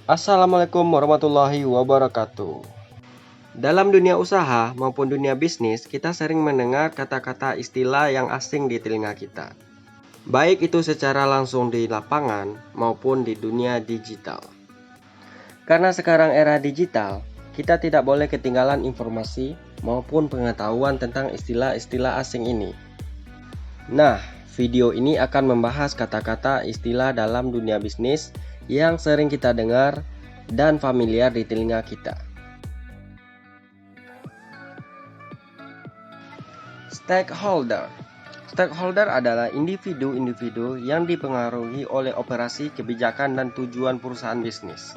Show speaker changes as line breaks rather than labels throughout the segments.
Assalamualaikum warahmatullahi wabarakatuh. Dalam dunia usaha maupun dunia bisnis, kita sering mendengar kata-kata istilah yang asing di telinga kita. Baik itu secara langsung di lapangan maupun di dunia digital. Karena sekarang era digital, kita tidak boleh ketinggalan informasi maupun pengetahuan tentang istilah-istilah asing ini. Nah, video ini akan membahas kata-kata istilah dalam dunia bisnis yang sering kita dengar dan familiar di telinga kita. Stakeholder. Stakeholder adalah individu-individu yang dipengaruhi oleh operasi, kebijakan, dan tujuan perusahaan bisnis.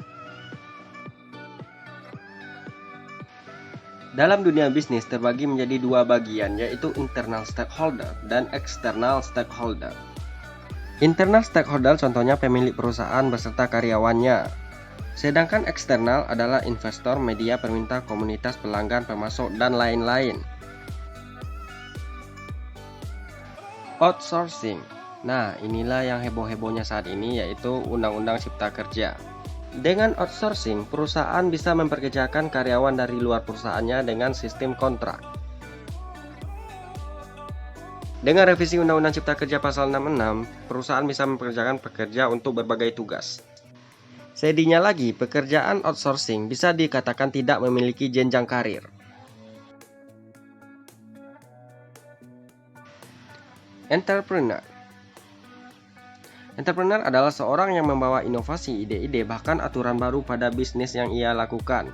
Dalam dunia bisnis terbagi menjadi dua bagian, yaitu internal stakeholder dan external stakeholder. Internal stakeholder contohnya pemilik perusahaan beserta karyawannya. Sedangkan eksternal adalah investor, media, peminta, komunitas, pelanggan, pemasok, dan lain-lain. Outsourcing. Nah, inilah yang heboh-hebohnya saat ini, yaitu Undang-Undang Cipta Kerja. Dengan outsourcing, perusahaan bisa mempekerjakan karyawan dari luar perusahaannya dengan sistem kontrak. Dengan revisi Undang-Undang Cipta Kerja Pasal 66, perusahaan bisa mempekerjakan pekerja untuk berbagai tugas. Sedihnya lagi, pekerjaan outsourcing bisa dikatakan tidak memiliki jenjang karir. Entrepreneur. Entrepreneur adalah seorang yang membawa inovasi, ide-ide, bahkan aturan baru pada bisnis yang ia lakukan.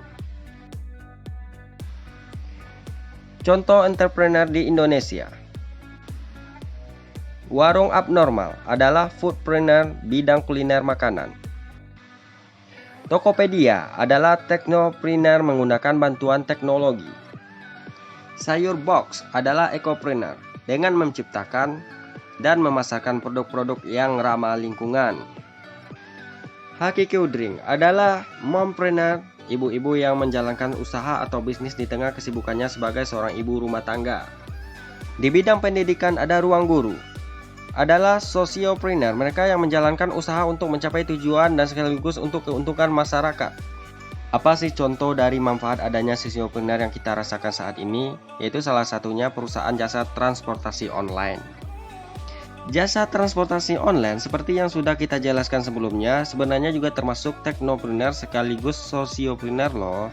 Contoh entrepreneur di Indonesia. Warung Abnormal adalah foodpreneur bidang kuliner makanan. Tokopedia adalah teknopreneur menggunakan bantuan teknologi. Sayur Box adalah ekopreneur dengan menciptakan dan memasarkan produk-produk yang ramah lingkungan. Hakiki Drink adalah mompreneur, ibu-ibu yang menjalankan usaha atau bisnis di tengah kesibukannya sebagai seorang ibu rumah tangga. Di bidang pendidikan ada Ruang Guru, adalah sosiopreneur, mereka yang menjalankan usaha untuk mencapai tujuan dan sekaligus untuk keuntungan masyarakat. Apa sih contoh dari manfaat adanya sosiopreneur yang kita rasakan saat ini? Yaitu salah satunya perusahaan jasa transportasi online. Jasa transportasi online seperti yang sudah kita jelaskan sebelumnya sebenarnya juga termasuk teknopreneur sekaligus sosiopreneur loh.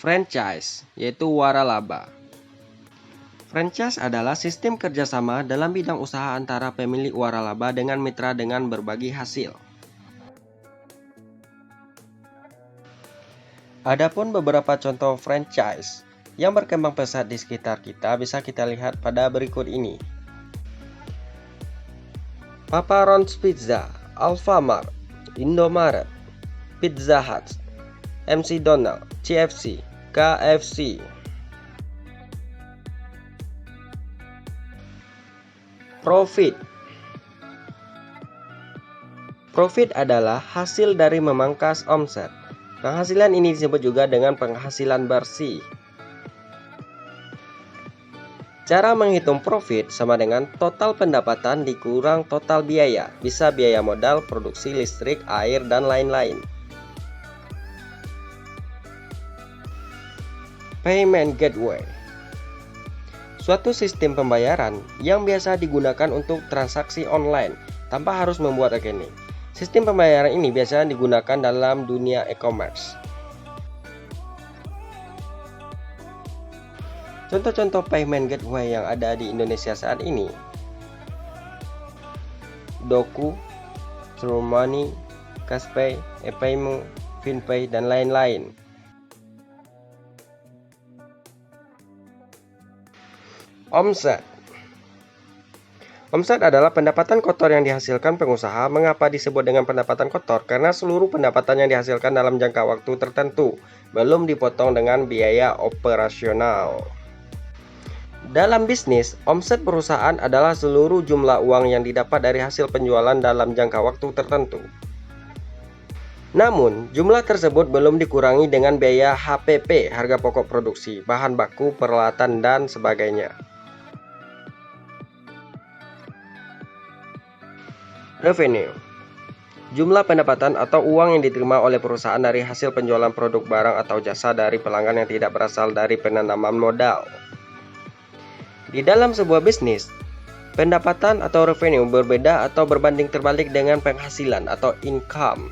Franchise, yaitu waralaba. Franchise adalah sistem kerjasama dalam bidang usaha antara pemilik waralaba dengan mitra dengan berbagi hasil. Adapun beberapa contoh franchise yang berkembang pesat di sekitar kita bisa kita lihat pada berikut ini. Papa John's Pizza, Alfamart, Indomaret, Pizza Hut, MC Donald, CFC, KFC. Profit. Profit adalah hasil dari memangkas omset. Penghasilan ini disebut juga dengan penghasilan bersih. Cara menghitung profit sama dengan total pendapatan dikurang total biaya. Bisa biaya modal, produksi listrik, air, dan lain-lain. Payment gateway. Suatu sistem pembayaran yang biasa digunakan untuk transaksi online tanpa harus membuat rekening. Sistem pembayaran ini biasanya digunakan dalam dunia e-commerce. Contoh-contoh payment gateway yang ada di Indonesia saat ini: Doku, True Money, Caspay, ePaymu, FinPay, dan lain-lain. Omset. Omset adalah pendapatan kotor yang dihasilkan pengusaha. Mengapa disebut dengan pendapatan kotor? Karena seluruh pendapatan yang dihasilkan dalam jangka waktu tertentu belum dipotong dengan biaya operasional. Dalam bisnis, omset perusahaan adalah seluruh jumlah uang yang didapat dari hasil penjualan dalam jangka waktu tertentu. Namun, jumlah tersebut belum dikurangi dengan biaya HPP, harga pokok produksi, bahan baku, peralatan, dan sebagainya. Revenue. Jumlah pendapatan atau uang yang diterima oleh perusahaan dari hasil penjualan produk barang atau jasa dari pelanggan yang tidak berasal dari penanaman modal. Di dalam sebuah bisnis, pendapatan atau revenue berbeda atau berbanding terbalik dengan penghasilan atau income.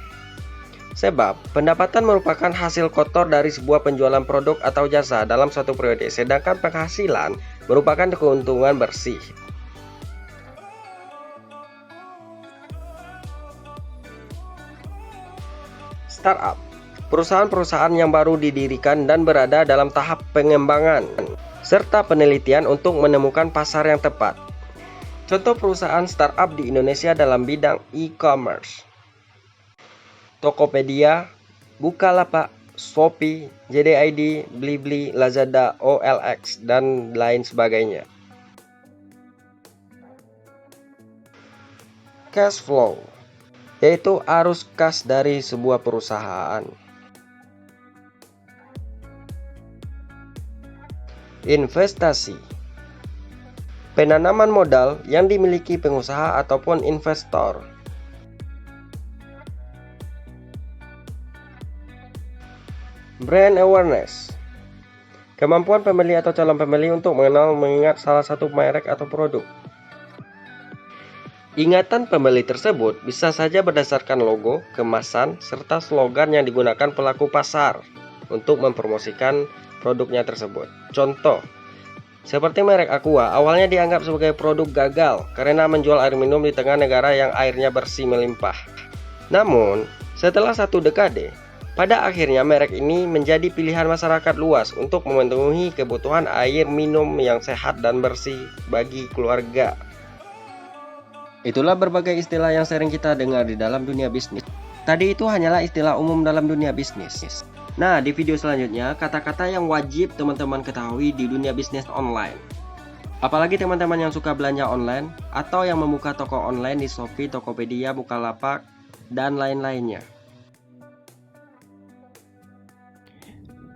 Sebab, pendapatan merupakan hasil kotor dari sebuah penjualan produk atau jasa dalam suatu periode, sedangkan penghasilan merupakan keuntungan bersih. Startup, perusahaan-perusahaan yang baru didirikan dan berada dalam tahap pengembangan serta penelitian untuk menemukan pasar yang tepat. Contoh perusahaan startup di Indonesia dalam bidang e-commerce: Tokopedia, Bukalapak, Shopee, JDID, Blibli, Lazada, OLX, dan lain sebagainya. Cash flow, yaitu arus kas dari sebuah perusahaan. Investasi, penanaman modal yang dimiliki pengusaha ataupun investor. Brand awareness, kemampuan pembeli atau calon pembeli untuk mengenal mengingat salah satu merek atau produk. Ingatan pembeli tersebut bisa saja berdasarkan logo, kemasan, serta slogan yang digunakan pelaku pasar untuk mempromosikan produknya tersebut. Contoh, seperti merek Aqua, awalnya dianggap sebagai produk gagal karena menjual air minum di tengah negara yang airnya bersih melimpah. Namun, setelah 1 dekade, pada akhirnya merek ini menjadi pilihan masyarakat luas untuk memenuhi kebutuhan air minum yang sehat dan bersih bagi keluarga. Itulah berbagai istilah yang sering kita dengar di dalam dunia bisnis. Tadi itu hanyalah istilah umum dalam dunia bisnis. Nah, di video selanjutnya, kata-kata yang wajib teman-teman ketahui di dunia bisnis online. Apalagi teman-teman yang suka belanja online atau yang membuka toko online di Shopee, Tokopedia, Bukalapak, dan lain-lainnya.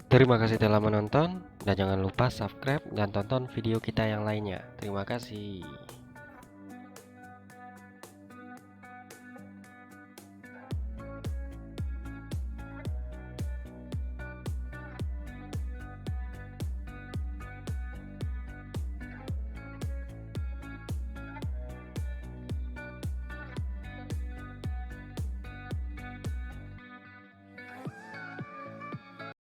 Terima kasih telah menonton, dan jangan lupa subscribe dan tonton video kita yang lainnya. Terima kasih.